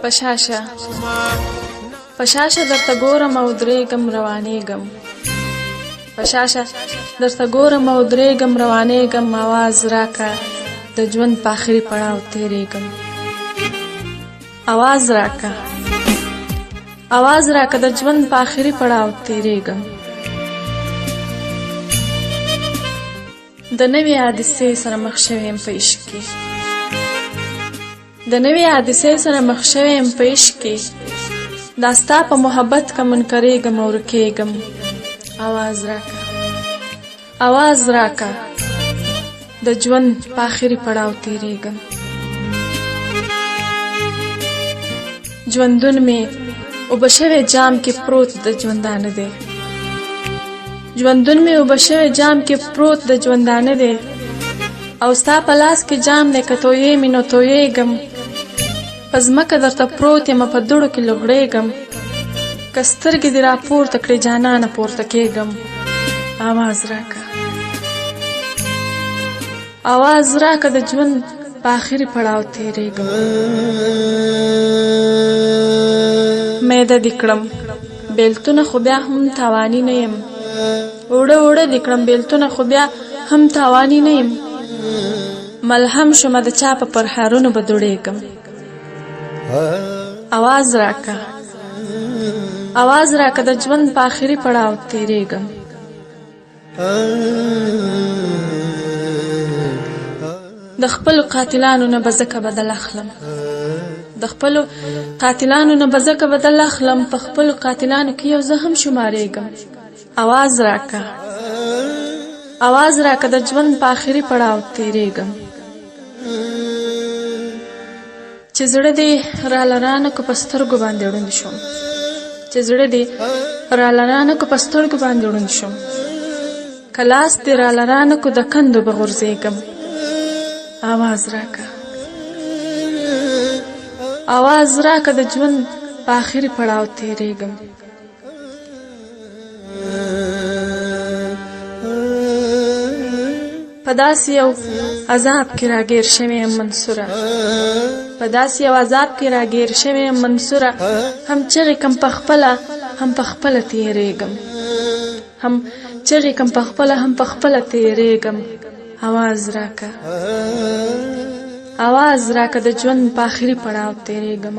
پشاشه پشاشه درته ګورم او درېږم روانېږم پشاشه درته ګورم او درېږم روانېږم آواز راکه د ژوند په آخري پړاو تېرېږم آواز راکه د ژوند په آخري پړاو تېرېږم د نوې حادثې سره مخ شوی یم په عشق کې د نوې حادثې سره مخ شوی یم په عشق کې دا ستا په محبت که منکرېږم او ورکېږم آواز راکه د ژوند په آخري پړاو تېرېږم ژوندون مې اوبه شوی جام کې پروت د ژوندانه دی ژوندون مې اوبه شوی جام کې پروت د ژوندانه دی او ستا په لاس کې جام دی که تویې مې نو تویېږم په ځمکه درته پروت یم په دوړو کې لوګړېږم که سترګې دې راپورته کړې جانانه پورته کېږم آواز راکه د ژوند په آخري پړاو تېرېږم میده دې کړم بیلتونه خو بیا هم تاواني نه یم اوړه دې کړم بیلتونه خو بیا هم تاواني نه یم ملهم شومه د چا په پرهارونو به دوړېږم آواز راکه د ژوند په آخري پړاو تېرېږم د خپلو قاتلانو نه به ځکه بدل اخلم په خپلو قاتلانو کې یو زه هم شمارېږم آواز راکه د ژوند په آخري پړاو تېرېږم چې زړه دې رالرانه کو په سترګو باندې ړوند شم که لاس دې رالرانه کو د کندو به غورځېږم آواز راکه د ژوند په آخري پړاو تېرېږم په داسې یو عذاب کې راګیر شوی یم منصوره هم چغې کم په خپله هم په خپله تېرېږم آواز راکه د ژوند په آخري پړاو تېرېږم